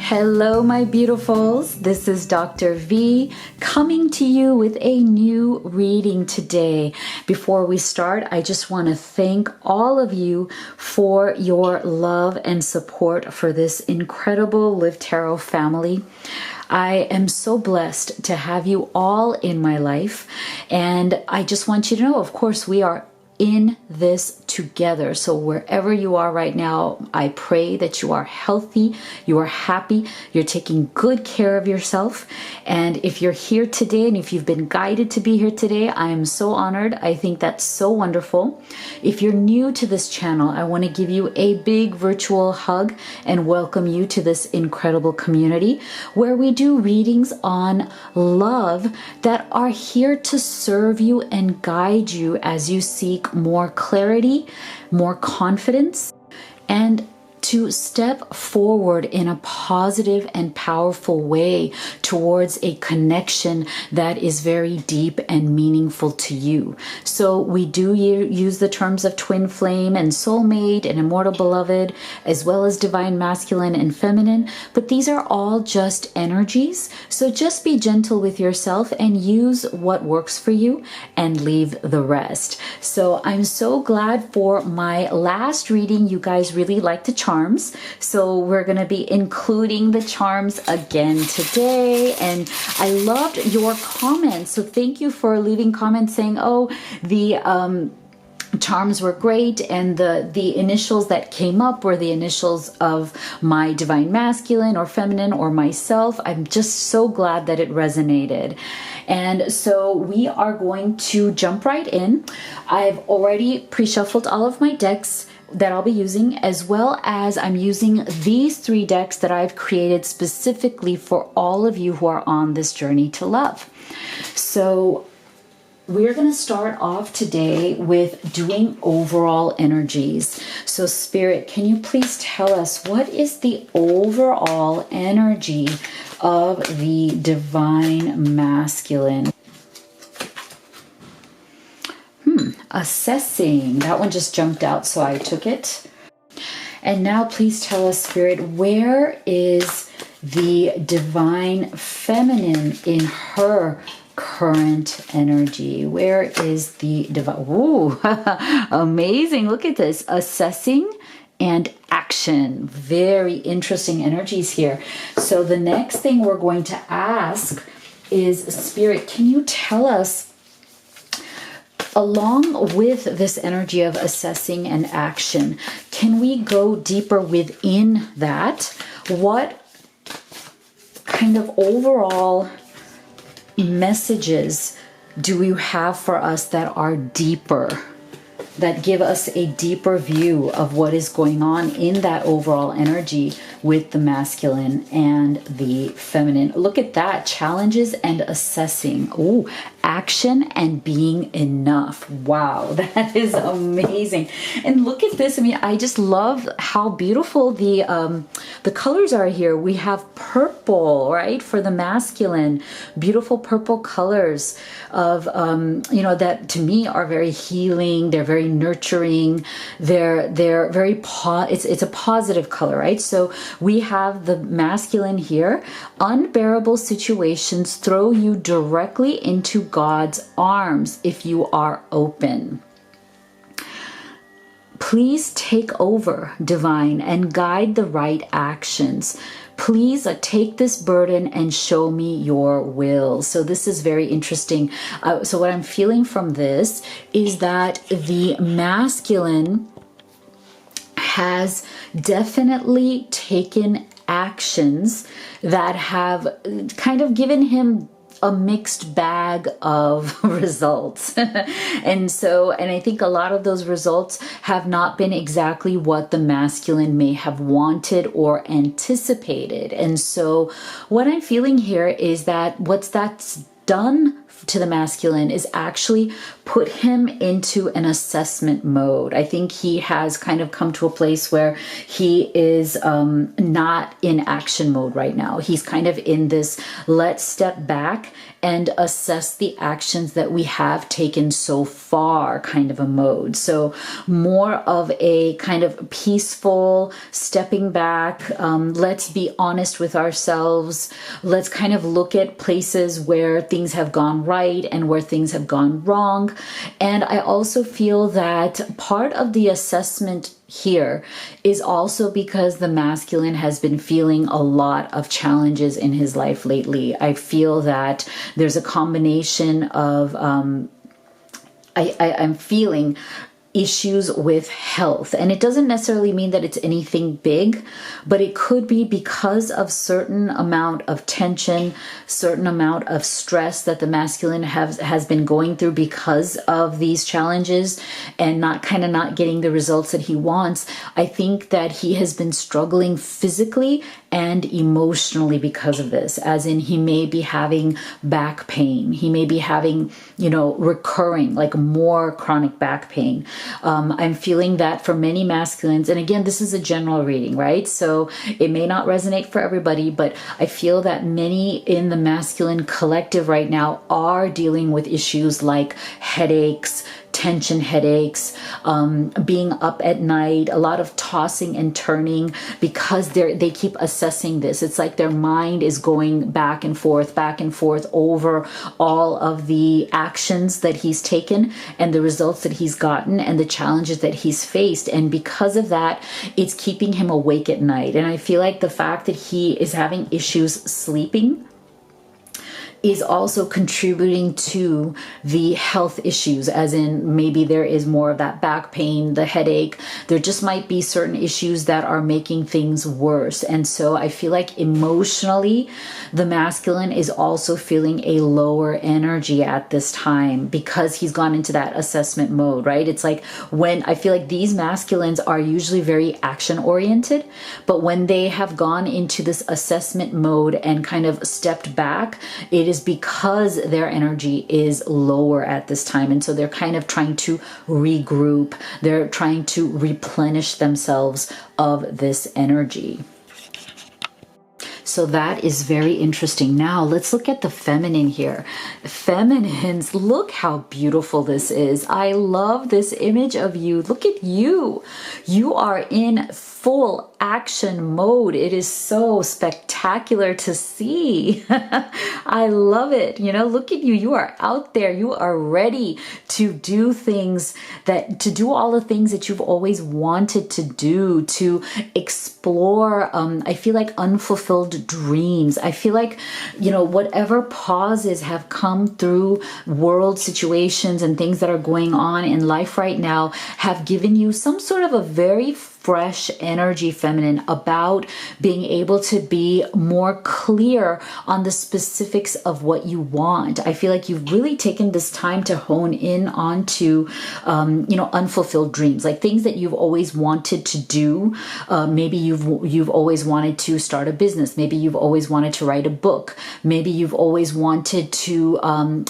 Hello, my beautifuls. This is Dr. V coming to you with a new reading today. Before we start, I just want to thank all of you for your love and support for this incredible Live Tarot family. I am so blessed to have you all in my life. And I just want you to know, of course, we are in this together. So wherever you are right now, I pray that you are healthy, you are happy, you're taking good care of yourself. And if you're here today and if you've been guided to be here today, I am so honored. I think that's so wonderful. If you're new to this channel, I want to give you a big virtual hug and welcome you to this incredible community where we do readings on love that are here to serve you and guide you as you seek more clarity, more confidence, and to step forward in a positive and powerful way towards a connection that is very deep and meaningful to you. So we do use the terms of twin flame and soulmate and immortal beloved, as well as divine masculine and feminine, but these are all just energies. So just be gentle with yourself and use what works for you and leave the rest. So I'm so glad for my last reading. You guys really liked the charms. So we're going to be including the charms again today. And I loved your comments. So thank you for leaving comments saying, oh, the charms were great, and the initials that came up were the initials of my divine masculine or feminine or myself. I'm just so glad that it resonated. And so we are going to jump right in. I've already pre-shuffled all of my decks that I'll be using, as well as I'm using these 3 decks that I've created specifically for all of you who are on this journey to love. So we're going to start off today with doing overall energies. So Spirit, can you please tell us what is the overall energy of the divine masculine? Assessing. That one just jumped out, so I took it. And now please tell us, Spirit, where is the divine feminine in her current energy? Where is the divine? Ooh, amazing. Look at this. Assessing and action. Very interesting energies here. So the next thing we're going to ask is, Spirit, can you tell us, along with this energy of assessing and action, can we go deeper within that? What kind of overall messages do you have for us that are deeper, that give us a deeper view of what is going on in that overall energy with the masculine and the feminine? Look at that. Challenges and assessing. Ooh, action and being enough. Wow, that is amazing. And look at this. I mean, I just love how beautiful the colors are here. We have purple, right, for the masculine. Beautiful purple colors of that to me are very healing. They're very nurturing. They're very it's a positive color, right? So we have the masculine here. Unbearable situations throw you directly into God's arms if you are open. Please take over, divine, and guide the right actions. Please take this burden and show me your will. So this is very interesting. So what I'm feeling from this is that the masculine has definitely taken actions that have kind of given him a mixed bag of results. And I think a lot of those results have not been exactly what the masculine may have wanted or anticipated. And so what I'm feeling here is that what's that's done to the masculine is actually put him into an assessment mode. I think he has kind of come to a place where he is not in action mode right now. He's kind of in this let's step back and assess the actions that we have taken so far kind of a mode. So more of a kind of peaceful stepping back. Let's be honest with ourselves. Let's kind of look at places where things have gone right and where things have gone wrong. And I also feel that part of the assessment here is also because the masculine has been feeling a lot of challenges in his life lately. I feel that there's a combination of I'm feeling issues with health. And it doesn't necessarily mean that it's anything big, but it could be because of certain amount of tension, certain amount of stress that the masculine has been going through because of these challenges and not getting the results that he wants. I think that he has been struggling physically and emotionally because of this, as in he may be having back pain. He may be having, recurring, like more chronic back pain. I'm feeling that for many masculines, and again, this is a general reading, right? So it may not resonate for everybody, but I feel that many in the masculine collective right now are dealing with issues like headaches, tension headaches, being up at night, a lot of tossing and turning because they keep assessing this. It's like their mind is going back and forth over all of the actions that he's taken and the results that he's gotten and the challenges that he's faced. And because of that, it's keeping him awake at night. And I feel like the fact that he is having issues sleeping is also contributing to the health issues, as in maybe there is more of that back pain, the headache. There just might be certain issues that are making things worse. And so I feel like emotionally, the masculine is also feeling a lower energy at this time because he's gone into that assessment mode, right? It's like when I feel like these masculines are usually very action oriented, but when they have gone into this assessment mode and kind of stepped back, it is because their energy is lower at this time. And so they're kind of trying to regroup. They're trying to replenish themselves of this energy. So that is very interesting. Now let's look at the feminine here. Feminines, look how beautiful this is. I love this image of you. Look at you. You are in full action mode. It is so spectacular to see. I love it. Look at you. You are out there. You are ready to do all the things that you've always wanted to do, to explore. I feel like unfulfilled dreams. I feel like, whatever pauses have come through world situations and things that are going on in life right now have given you some sort of a very fresh energy, feminine, about being able to be more clear on the specifics of what you want. I feel like you've really taken this time to hone in onto, unfulfilled dreams, like things that you've always wanted to do. Maybe you've always wanted to start a business. Maybe you've always wanted to write a book. Maybe you've always wanted to,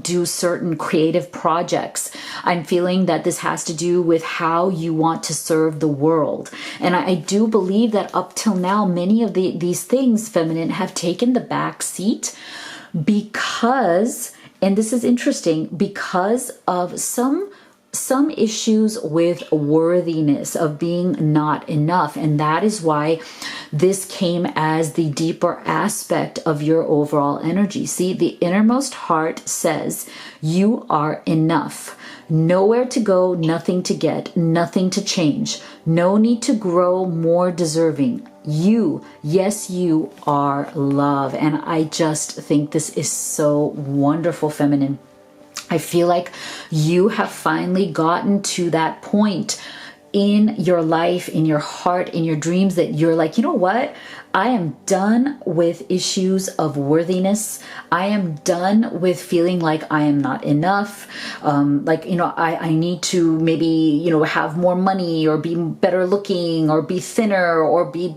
do certain creative projects. I'm feeling that this has to do with how you want to serve the world. And I do believe that up till now, many of these things, feminine, have taken the back seat because, and this is interesting, because of some issues with worthiness, of being not enough. And that is why this came as the deeper aspect of your overall energy. See, the innermost heart says you are enough. Nowhere to go, nothing to get, nothing to change. No need to grow more deserving. You, yes, you are love. And I just think this is so wonderful, feminine. I feel like you have finally gotten to that point in your life, in your heart, in your dreams, that you're like, you know what? I am done with issues of worthiness. I am done with feeling like I am not enough. I need to maybe, have more money or be better looking or be thinner or be,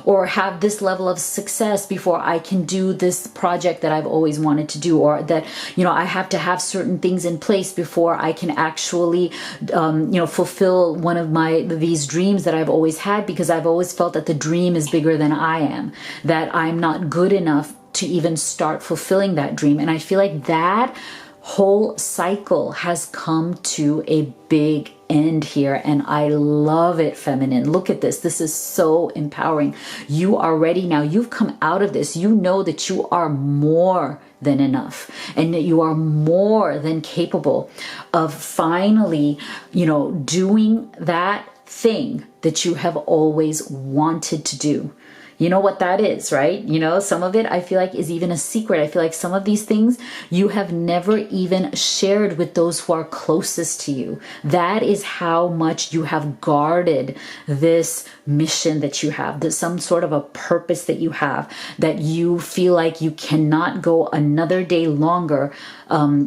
or have this level of success before I can do this project that I've always wanted to do, or that, I have to have certain things in place before I can actually, fulfill one of these dreams that I've always had, because I've always felt that the dream is bigger than I am, that I'm not good enough to even start fulfilling that dream. And I feel like that whole cycle has come to a big end here, and I love it, feminine. Look at this. This is so empowering. You are ready now. You've come out of this. You know that you are more than enough, and that you are more than capable of finally, doing that thing that you have always wanted to do. You know what that is, right? Some of it I feel like is even a secret. I feel like some of these things you have never even shared with those who are closest to you. That is how much you have guarded this mission that you have, that some sort of a purpose that you have, that you feel like you cannot go another day longer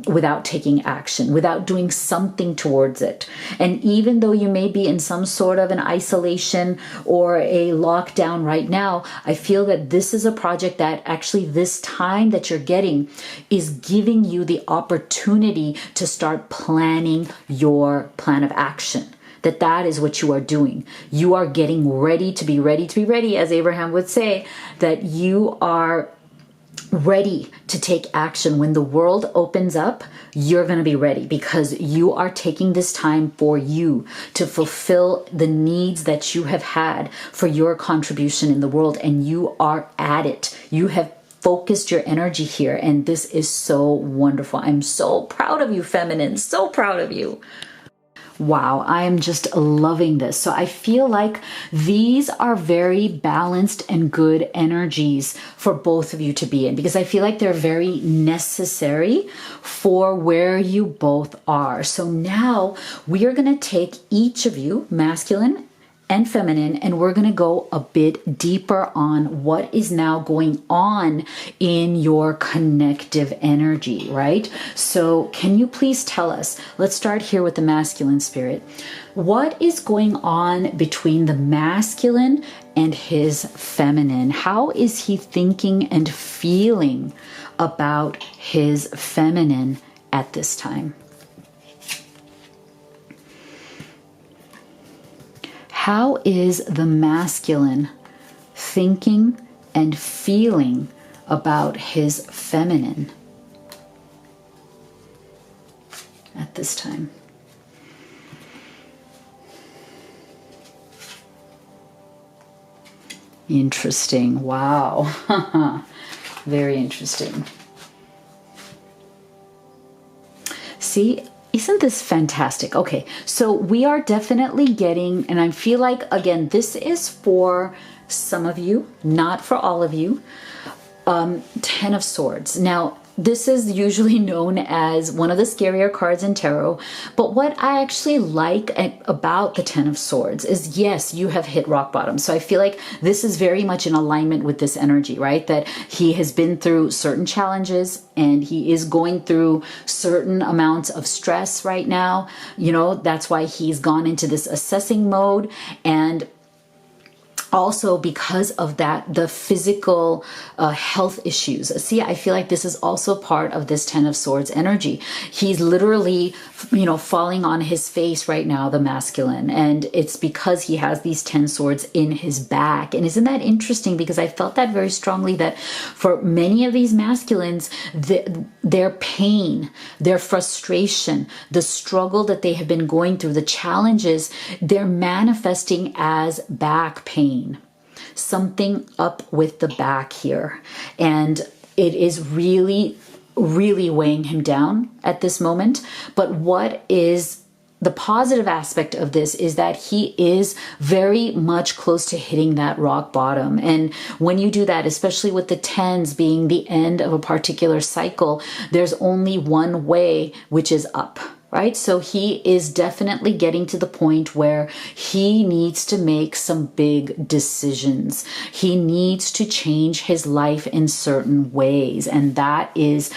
without taking action, without doing something towards it. And even though you may be in some sort of an isolation or a lockdown right now, I feel that this is a project that actually this time that you're getting is giving you the opportunity to start planning your plan of action. That is what you are doing. You are getting ready to be ready, as Abraham would say, that you are ready to take action. When the world opens up, you're going to be ready, because you are taking this time for you to fulfill the needs that you have had for your contribution in the world, and you are at it. You have focused your energy here, and this is so wonderful. I'm so proud of you, feminine. So proud of you. Wow, I am just loving this. So I feel like these are very balanced and good energies for both of you to be in, because I feel like they're very necessary for where you both are. So now we are going to take each of you, masculine and feminine, and we're going to go a bit deeper on what is now going on in your connective energy, right? So can you please tell us, let's start here with the masculine spirit. What is going on between the masculine and his feminine? How is he thinking and feeling about his feminine at this time? How is the masculine thinking and feeling about his feminine at this time? Interesting. Wow. Very interesting. See, isn't this fantastic? Okay, so we are definitely getting, and I feel like, again, this is for some of you, not for all of you, 10 of Swords. Now, this is usually known as one of the scarier cards in tarot, but what I actually like about the 10 of Swords is, yes, you have hit rock bottom. So I feel like this is very much in alignment with this energy, right? That he has been through certain challenges and he is going through certain amounts of stress right now. That's why he's gone into this assessing mode, and also because of that, the physical health issues. See, I feel like this is also part of this 10 of Swords energy. He's literally, falling on his face right now, the masculine. And it's because he has these 10 swords in his back. And isn't that interesting? Because I felt that very strongly, that for many of these masculines, their pain, their frustration, the struggle that they have been going through, the challenges, they're manifesting as back pain. Something up with the back here. And it is really, really weighing him down at this moment. But what is the positive aspect of this is that he is very much close to hitting that rock bottom. And when you do that, especially with the 10s being the end of a particular cycle, there's only one way, which is up. right? So he is definitely getting to the point where he needs to make some big decisions. He needs to change his life in certain ways. And that is,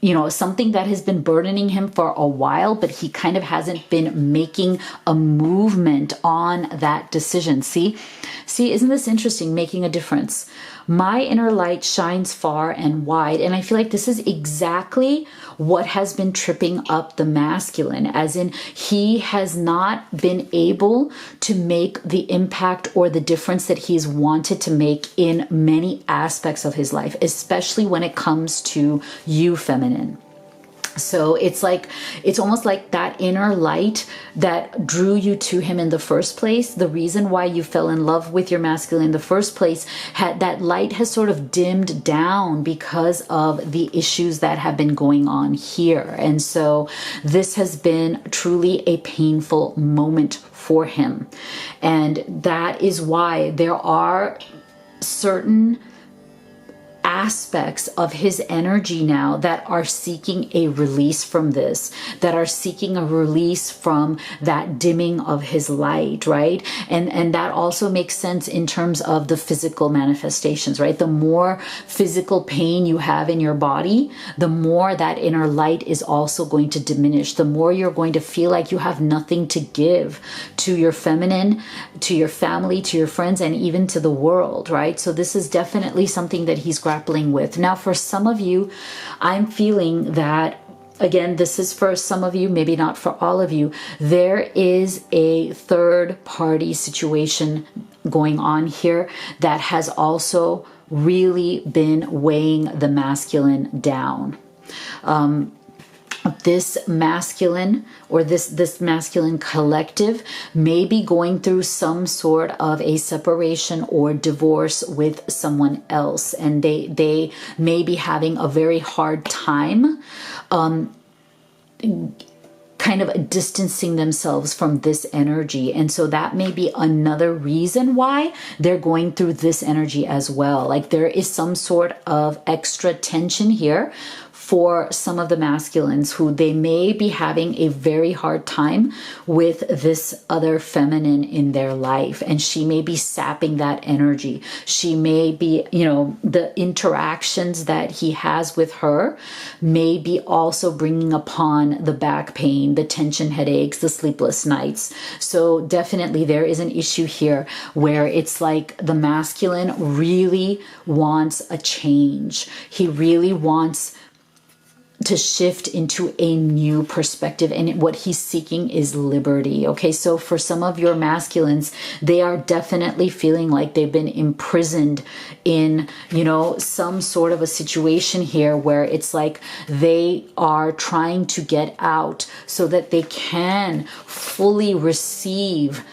you know, something that has been burdening him for a while, but he kind of hasn't been making a movement on that decision. See, isn't this interesting? Making a difference. My inner light shines far and wide. And I feel like this is exactly what has been tripping up the masculine, as in he has not been able to make the impact or the difference that he's wanted to make in many aspects of his life, especially when it comes to you, feminine. So it's like, it's almost like that inner light that drew you to him in the first place. The reason why you fell in love with your masculine in the first place, that light has sort of dimmed down because of the issues that have been going on here. And so this has been truly a painful moment for him. And that is why there are certain aspects of his energy now that are seeking a release from this, that are seeking a release from that dimming of his light, right? And that also makes sense in terms of the physical manifestations, right? The more physical pain you have in your body, the more that inner light is also going to diminish. The more you're going to feel like you have nothing to give to your feminine, to your family, to your friends, and even to the world, right? So this is definitely something that he's grappling with. Now, for some of you, I'm feeling that, again, this is for some of you, maybe not for all of you, there is a third party situation going on here that has also really been weighing the masculine down. This masculine, or this masculine collective, may be going through some sort of a separation or divorce with someone else, and they may be having a very hard time kind of distancing themselves from this energy. And so that may be another reason why they're going through this energy as well. Like there is some sort of extra tension here for some of the masculines who they may be having a very hard time with this other feminine in their life. And she may be sapping that energy. She may be, you know, the interactions that he has with her may be also bringing upon the back pain, the tension headaches, the sleepless nights. So definitely there is an issue here where it's like the masculine really wants a change. He really wants to shift into a new perspective, and what he's seeking is liberty. Okay, so for some of your masculines, they are definitely feeling like they've been imprisoned in, you know, some sort of a situation here where it's like they are trying to get out so that they can fully receive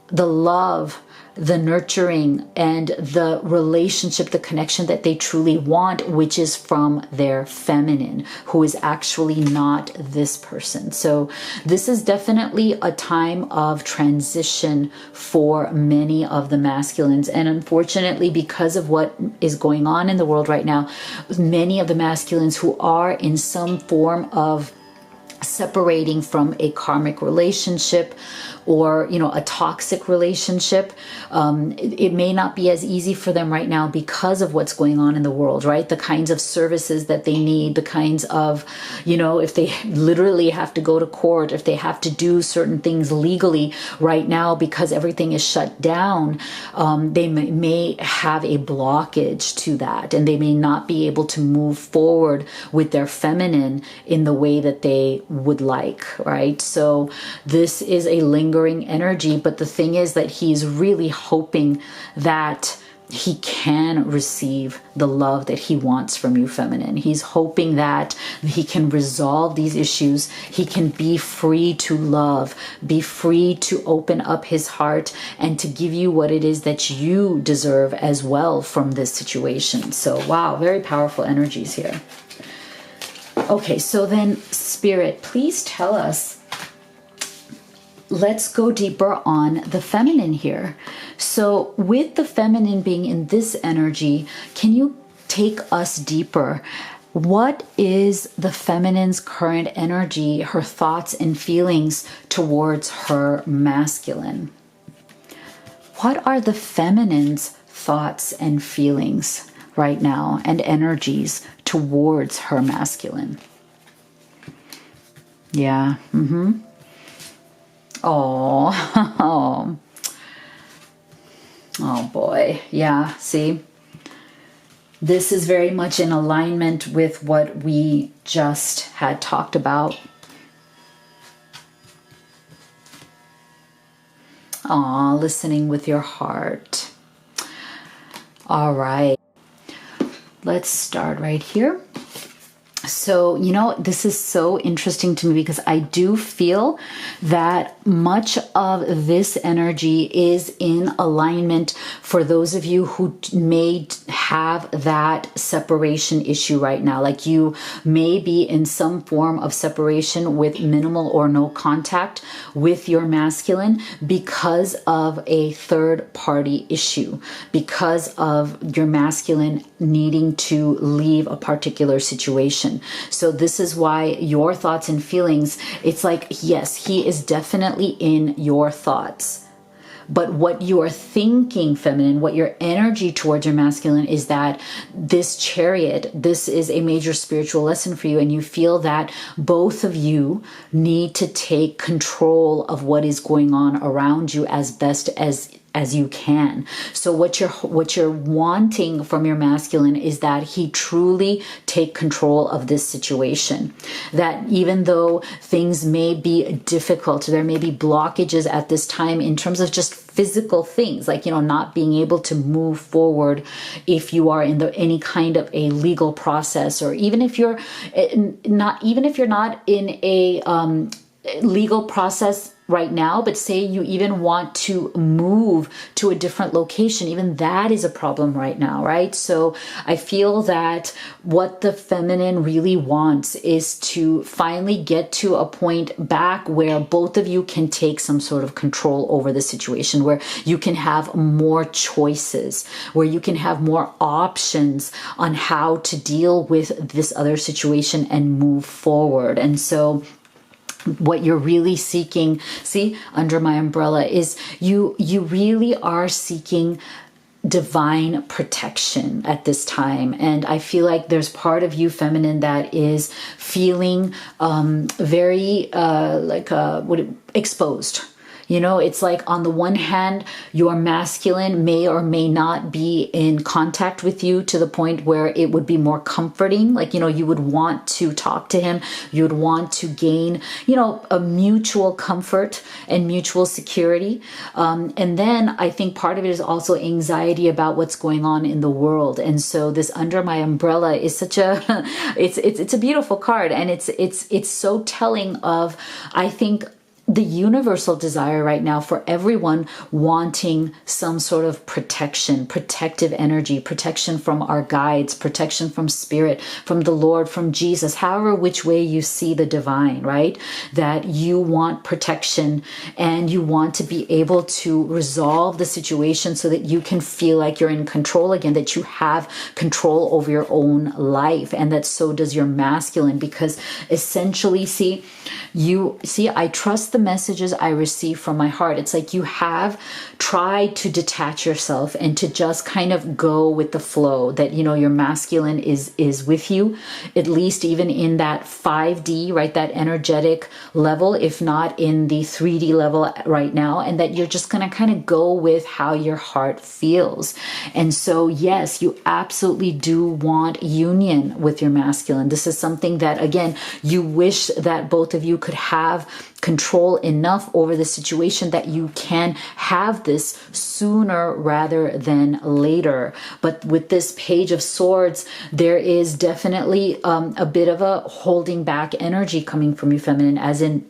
the love, the nurturing, and the relationship, the connection that they truly want, which is from their feminine, who is actually not this person. So this is definitely a time of transition for many of the masculines. And unfortunately, because of what is going on in the world right now, many of the masculines who are in some form of separating from a karmic relationship or, you know, a toxic relationship, it may not be as easy for them right now because of what's going on in the world, right? The kinds of services that they need, the kinds of, you know, if they literally have to go to court, if they have to do certain things legally right now because everything is shut down, they may have a blockage to that, and they may not be able to move forward with their feminine in the way that they would like, right? So this is a lingering energy, but the thing is that he's really hoping that he can receive the love that he wants from you, feminine. He's hoping that he can resolve these issues. He can be free to love, be free to open up his heart and to give you what it is that you deserve as well from this situation. So, wow, very powerful energies here. Okay, so then Spirit, please tell us, let's go deeper on the feminine here. So with the feminine being in this energy, can you take us deeper? What is the feminine's current energy, her thoughts and feelings towards her masculine? What are the feminine's thoughts and feelings right now and energies towards her masculine? Yeah. Oh. Oh boy. Yeah. See? This is very much in alignment with what we just had talked about. Listening with your heart. All right. Let's start right here. So, this is so interesting to me because I do feel that much of this energy is in alignment for those of you who may have that separation issue right now. Like you may be in some form of separation with minimal or no contact with your masculine because of a third party issue, because of your masculine needing to leave a particular situation. So this is why your thoughts and feelings, it's like, yes, he is definitely in your thoughts. But what you are thinking, feminine, what your energy towards your masculine is that this Chariot, this is a major spiritual lesson for you. And you feel that both of you need to take control of what is going on around you as best as you can. So what you're wanting from your masculine is that he truly take control of this situation. That even though things may be difficult, there may be blockages at this time in terms of just physical things, like, not being able to move forward if you are in any kind of a legal process, or even if you're not in a legal process right now, but say you even want to move to a different location, even that is a problem right now, right? So I feel that what the feminine really wants is to finally get to a point back where both of you can take some sort of control over the situation, where you can have more choices, where you can have more options on how to deal with this other situation and move forward. And so what you're really seeking, see, under my umbrella, is you really are seeking divine protection at this time. And I feel like there's part of you, feminine, that is feeling very exposed. It's like, on the one hand, your masculine may or may not be in contact with you to the point where it would be more comforting. Like, you would want to talk to him. You would want to gain, a mutual comfort and mutual security. And then I think part of it is also anxiety about what's going on in the world. And so this under my umbrella is such a, it's a beautiful card. And it's so telling of, I think, the universal desire right now for everyone wanting some sort of protection, protective energy, protection from our guides, protection from spirit, from the Lord, from Jesus, however which way you see the divine, right? That you want protection and you want to be able to resolve the situation so that you can feel like you're in control again, that you have control over your own life, and that so does your masculine, because essentially, I trust the messages I receive from my heart. It's like you have tried to detach yourself and to just kind of go with the flow, that, your masculine is with you, at least even in that 5D, right? That energetic level, if not in the 3D level right now, and that you're just going to kind of go with how your heart feels. And so, yes, you absolutely do want union with your masculine. This is something that, again, you wish that both of you could have control enough over the situation that you can have this sooner rather than later. But with this Page of Swords, there is definitely a bit of a holding back energy coming from you, feminine, as in,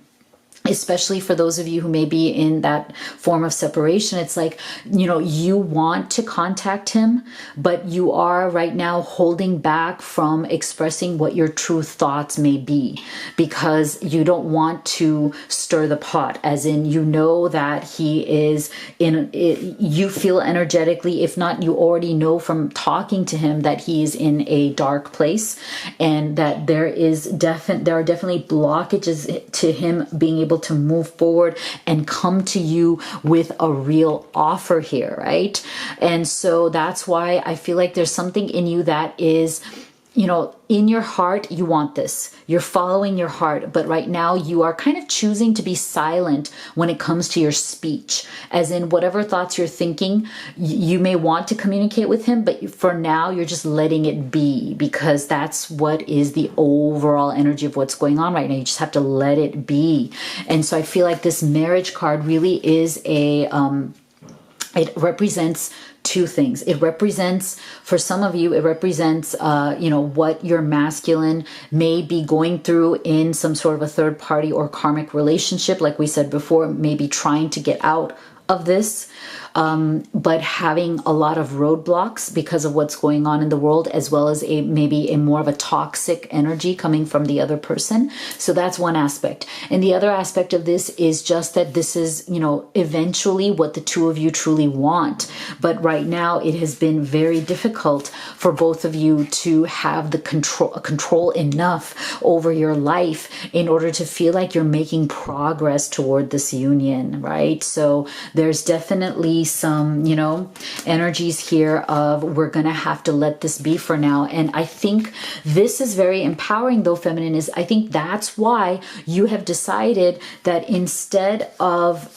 especially for those of you who may be in that form of separation. It's like, you know, you want to contact him, but you are right now holding back from expressing what your true thoughts may be, because you don't want to stir the pot, as in, you know that he is you feel energetically, if not, you already know from talking to him, that he is in a dark place, and that there are definitely blockages to him being able to move forward and come to you with a real offer here, right? And so that's why I feel like there's something in you that is, you know, in your heart, you want this. You're following your heart, but right now you are kind of choosing to be silent when it comes to your speech, as in whatever thoughts you're thinking, you may want to communicate with him, but for now you're just letting it be, because that's what is the overall energy of what's going on right now. You just have to let it be. And so I feel like this marriage card really is it represents two things. It represents, for some of you, it represents, you know, what your masculine may be going through in some sort of a third party or karmic relationship. Like we said before, maybe trying to get out of this, but having a lot of roadblocks because of what's going on in the world, as well as maybe a more of a toxic energy coming from the other person. So that's one aspect. And the other aspect of this is just that this is, you know, eventually what the two of you truly want. But right now it has been very difficult for both of you to have the control enough over your life in order to feel like you're making progress toward this union, right? So there's definitely some, you know, energies here of, we're going to have to let this be for now. And I think this is very empowering, though, feminine, is I think that's why you have decided that instead of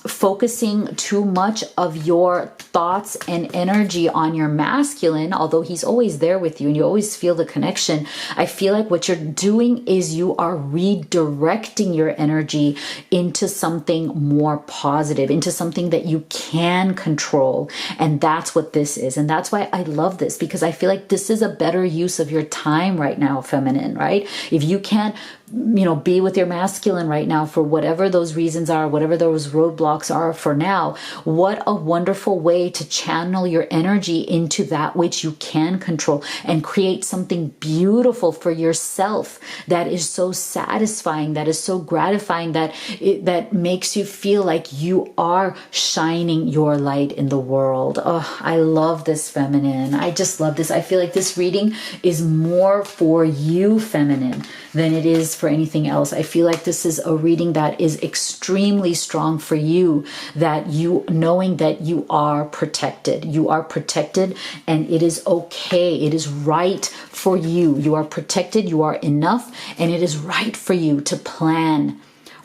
focusing too much of your thoughts and energy on your masculine, although he's always there with you and you always feel the connection, I feel like what you're doing is you are redirecting your energy into something more positive, into something that you can control. And that's what this is. And that's why I love this, because I feel like this is a better use of your time right now, feminine, right? If you can't, you know, be with your masculine right now for whatever those reasons are, whatever those roadblocks are for now, what a wonderful way to channel your energy into that which you can control and create something beautiful for yourself that is so satisfying, that is so gratifying, that makes you feel like you are shining your light in the world. Oh, I love this, feminine. I just love this. I feel like this reading is more for you, feminine, than it is for anything else. I feel like this is a reading that is extremely strong for you, that you knowing that you are protected. You are protected, and it is okay. It is right for you. You are protected. You are enough, and it is right for you to plan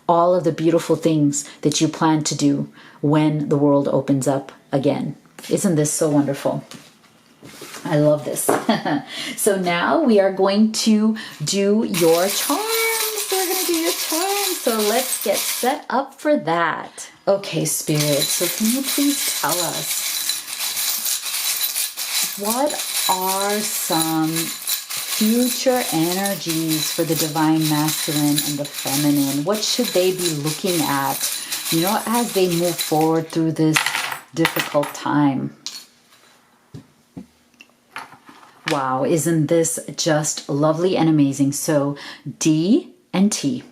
all of the beautiful things that you plan to do when the world opens up again. Isn't this so wonderful? I love this. So now we are going to do your charms. We're going to do your charms. So let's get set up for that. Okay, Spirit. So can you please tell us, what are some future energies for the divine masculine and the feminine? What should they be looking at, you know, as they move forward through this difficult time? Wow, isn't this just lovely and amazing? So D and T.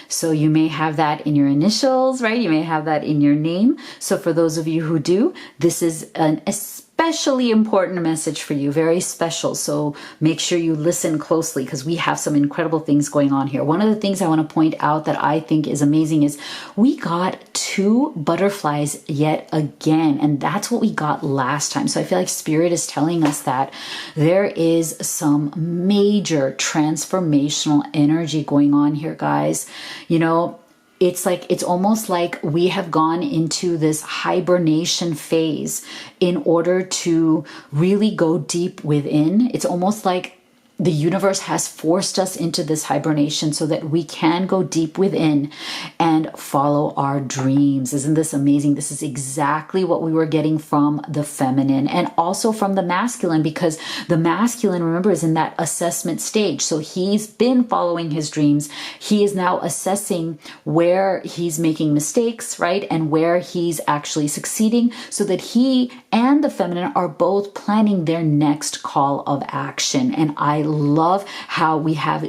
So you may have that in your initials, right? You may have that in your name. So for those of you who do, this is an especially important message for you, very special. So make sure you listen closely, because we have some incredible things going on here. One of the things I want to point out that I think is amazing is we got 2 butterflies yet again, and that's what we got last time. So I feel like Spirit is telling us that there is some major transformational energy going on here, guys. You know, it's almost like we have gone into this hibernation phase in order to really go deep within. It's almost like the universe has forced us into this hibernation so that we can go deep within and follow our dreams. Isn't this amazing? This is exactly what we were getting from the feminine and also from the masculine, because the masculine, remember, is in that assessment stage. So he's been following his dreams. He is now assessing where he's making mistakes, right? And where he's actually succeeding, so that he and the feminine are both planning their next call of action. And I love how we have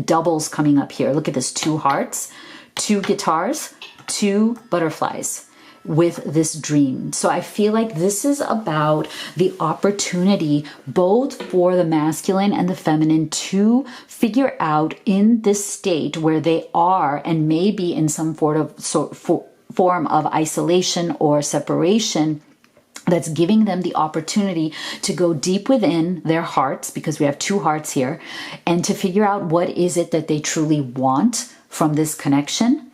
doubles coming up here. Look at this: 2 hearts, 2 guitars, 2 butterflies with this dream. So I feel like this is about the opportunity both for the masculine and the feminine to figure out in this state where they are and maybe in some form of isolation or separation, that's giving them the opportunity to go deep within their hearts, because we have 2 hearts here, and to figure out what is it that they truly want from this connection,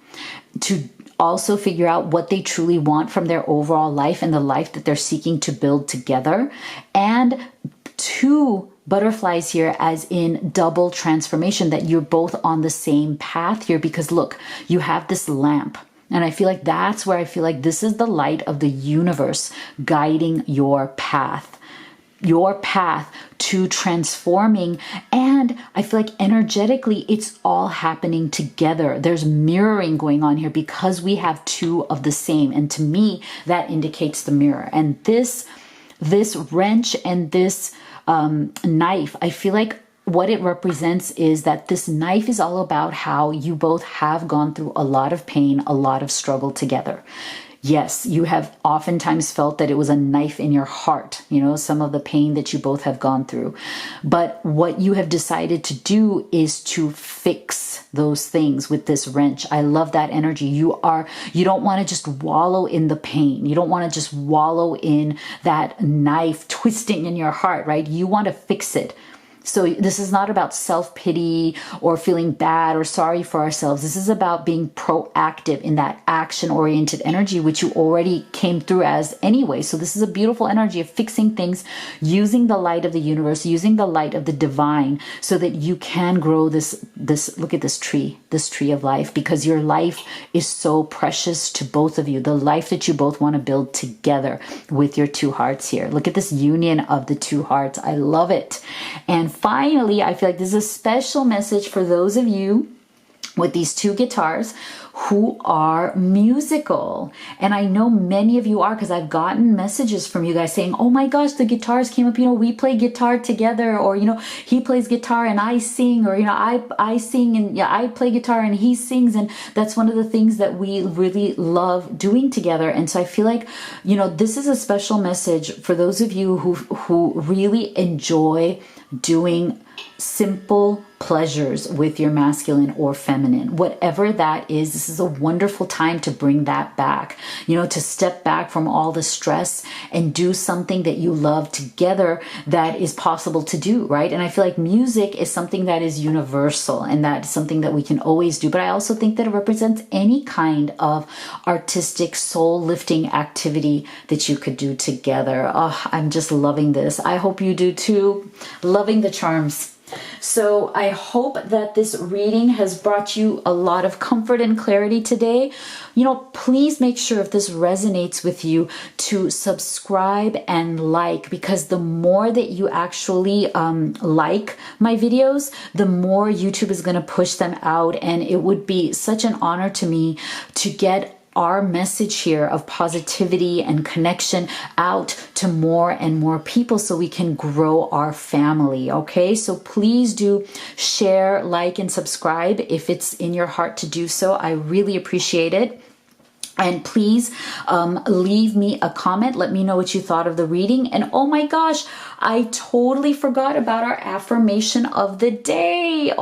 to also figure out what they truly want from their overall life and the life that they're seeking to build together. And 2 butterflies here as in double transformation, that you're both on the same path here, because look, you have this lamp. And I feel like that's where I feel like this is the light of the universe guiding your path to transforming. And I feel like energetically, it's all happening together. There's mirroring going on here because we have 2 of the same. And to me, that indicates the mirror. And this wrench and this knife, I feel like what it represents is that this knife is all about how you both have gone through a lot of pain, a lot of struggle together. Yes, you have oftentimes felt that it was a knife in your heart, some of the pain that you both have gone through. But what you have decided to do is to fix those things with this wrench. I love that energy. You don't want to just wallow in the pain. You don't want to just wallow in that knife twisting in your heart, right? You want to fix it. So this is not about self-pity or feeling bad or sorry for ourselves. This is about being proactive in that action-oriented energy, which you already came through as anyway. So this is a beautiful energy of fixing things, using the light of the universe, using the light of the divine, so that you can grow this, look at this tree of life, because your life is so precious to both of you. The life that you both want to build together with your 2 hearts here. Look at this union of the 2 hearts. I love it. And finally, I feel like this is a special message for those of you with these 2 guitars who are musical. And I know many of you are, because I've gotten messages from you guys saying, oh my gosh, the guitars came up, we play guitar together, or, he plays guitar and I sing, or, I sing and I play guitar and he sings. And that's one of the things that we really love doing together. And so I feel like, this is a special message for those of you who really enjoy doing simple pleasures with your masculine or feminine. Whatever that is, this is a wonderful time to bring that back, to step back from all the stress and do something that you love together that is possible to do, right? And I feel like music is something that is universal, and that is something that we can always do. But I also think that it represents any kind of artistic, soul-lifting activity that you could do together. Oh, I'm just loving this. I hope you do too. Loving the charms. So I hope that this reading has brought you a lot of comfort and clarity today. Please make sure, if this resonates with you, to subscribe and like, because the more that you actually like my videos, the more YouTube is going to push them out. And it would be such an honor to me to get our message here of positivity and connection out to more and more people, so we can grow our family. Okay, so please do share, like, and subscribe if it's in your heart to do so. I really appreciate it. And please leave me a comment. Let me know what you thought of the reading. And oh my gosh, I totally forgot about our affirmation of the day.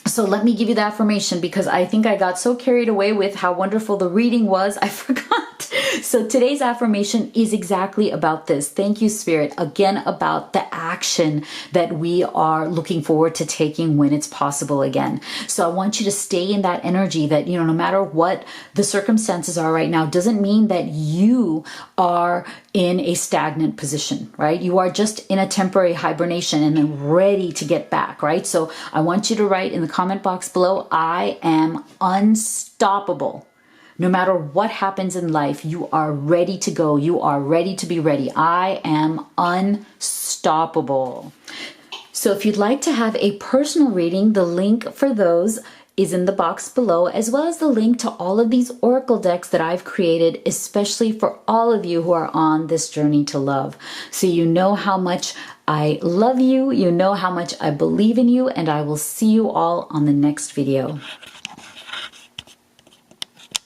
So let me give you the affirmation, because I think I got so carried away with how wonderful the reading was, I forgot So today's affirmation is exactly about this. Thank you, Spirit. Again, about the action that we are looking forward to taking when it's possible again. So I want you to stay in that energy that, no matter what the circumstances are right now, doesn't mean that you are in a stagnant position, right? You are just in a temporary hibernation and then ready to get back, right? So I want you to write in the comment box below, I am unstoppable. No matter what happens in life, you are ready to go. You are ready to be ready. I am unstoppable. So if you'd like to have a personal reading, the link for those is in the box below, as well as the link to all of these oracle decks that I've created, especially for all of you who are on this journey to love. So you know how much I love you, you know how much I believe in you, and I will see you all on the next video.